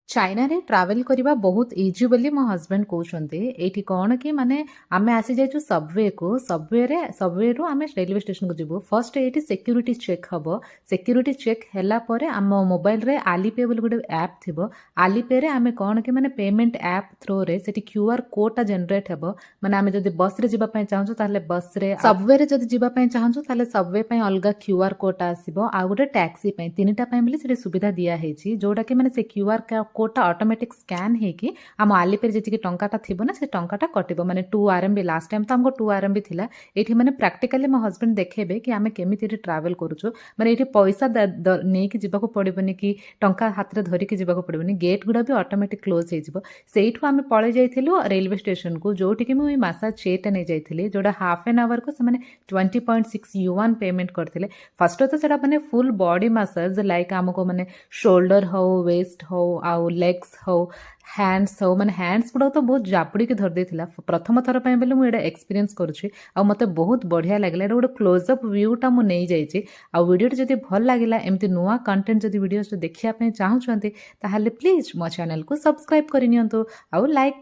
ଚାଇନାରେ ଟ୍ରାଭେଲ୍ କରିବା ବହୁତ ଇଜି ବୋଲି ମୋ ହଜବେଣ୍ଡ କହୁଛନ୍ତି। ଏଇଠି କ'ଣ କି ମାନେ ଆମେ ଆସିଯାଇଛୁ ସବୱେକୁ। ସବୱେରୁ ଆମେ ରେଲୱେ ଷ୍ଟେସନକୁ ଯିବୁ। ଫର୍ଷ୍ଟ ଏଇଠି ସିକ୍ୟୁରିଟି ଚେକ୍ ହେବ। ସିକ୍ୟୁରିଟି ଚେକ୍ ହେଲା ପରେ ଆମ ମୋବାଇଲରେ ଆଲିପେ ବୋଲି ଗୋଟେ ଆପ୍ ଥିବ। ଆଲିପେରେ ଆମେ କ'ଣ କି ମାନେ ପେମେଣ୍ଟ ଆପ୍ ଥ୍ରୋରେ ସେଠି କ୍ୟୁଆର୍ କୋଡ଼ଟା ଜେନେରେଟ୍ ହେବ। ମାନେ ଆମେ ଯଦି ବସ୍ରେ ଯିବା ପାଇଁ ଚାହୁଁଛୁ ତାହେଲେ ବସ୍ରେ, ସବୱେରେ ଯଦି ଯିବା ପାଇଁ ଚାହୁଁଛୁ ତାହେଲେ ସବୱେ ପାଇଁ ଅଲଗା କ୍ୟୁଆର୍ କୋଡ଼ଟା ଆସିବ। ଆଉ ଗୋଟେ ଟ୍ୟାକ୍ସି ପାଇଁ, ତିନିଟା ପାଇଁ ବୋଲି ସେଠି ସୁବିଧା ଦିଆହେଇଛି। ଯୋଉଟାକି ମାନେ ସେ କ୍ୟୁଆର୍ କୋଡ଼ଟା ଅଟୋମେଟିକ୍ ସ୍କାନ୍ ହେଇକି ଆମ ଆଲିପେରେ ଯେତିକି ଟଙ୍କାଟା ଥିବ ନା ସେ ଟଙ୍କାଟା କଟିବ। ମାନେ 2 RMB, ଲାଷ୍ଟ ଟାଇମ୍ ତ ଆମକୁ 2 RMB ଥିଲା। ଏଇଠି ମାନେ ପ୍ରାକ୍ଟିକାଲି ମୋ ହଜବେଣ୍ଡ ଦେଖେଇବେ କି ଆମେ କେମିତି ଏଠି ଟ୍ରାଭେଲ୍ କରୁଛୁ। ମାନେ ଏଇଠି ପଇସା ନେଇକି ଯିବାକୁ ପଡ଼ିବନି କି ଟଙ୍କା ହାତରେ ଧରିକି ଯିବାକୁ ପଡ଼ିବନି। ଗେଟ୍ ଗୁଡ଼ା ବି ଅଟୋମେଟିକ୍ କ୍ଲୋଜ୍ ହେଇଯିବ। ସେଇଠୁ ଆମେ ପଳେଇ ଯାଇଥିଲୁ ରେଲୱେ ଷ୍ଟେସନକୁ, ଯୋଉଠିକି ମୁଁ ଏଇ ମାସାଜ ଚେୟାରଟା ନେଇଯାଇଥିଲି, ଯୋଉଟା ହାଫ୍ ଆନ୍ ଆୱାରକୁ ସେମାନେ 20.6 ୟୁଆନ୍ ପେମେଣ୍ଟ କରିଥିଲେ। ଫାଷ୍ଟ ତ ସେଟା ମାନେ ଫୁଲ୍ ବଡି ମାସାଜ, ଲାଇକ୍ ଆମକୁ ମାନେ ସୋଲ୍ଡର ହଉ, ୱେଷ୍ଟ ହଉ, ଆଉ ଲେଗ୍ସ ହଉ, ହ୍ୟାଣ୍ଡସ୍ ହଉ, ମାନେ ହ୍ୟାଣ୍ଡସ୍ ଗୁଡ଼ାକ ତ ବହୁତ ଜାବୁଡ଼ିକି ଧରିଦେଇଥିଲା। ପ୍ରଥମ ଥର ପାଇଁ ବୋଲି ମୁଁ ଏଇଟା ଏକ୍ସପିରିଏନ୍ସ କରୁଛି। ଆଉ ମୋତେ ବହୁତ ବଢ଼ିଆ ଲାଗିଲା। ଏଇଟା ଗୋଟେ କ୍ଲୋଜଅପ୍ ଭ୍ୟୁଟା ମୁଁ ନେଇଯାଇଛି। ଆଉ ଭିଡ଼ିଓଟି ଯଦି ଭଲ ଲାଗିଲା, ଏମିତି ନୂଆ କଣ୍ଟେଣ୍ଟ ଯଦି ଭିଡ଼ିଓସ୍ ଦେଖିବା ପାଇଁ ଚାହୁଁଛନ୍ତି ତାହେଲେ ପ୍ଲିଜ୍ ମୋ ଚ୍ୟାନେଲକୁ ସବସ୍କ୍ରାଇବ୍ କରିନିଅନ୍ତୁ ଆଉ ଲାଇକ୍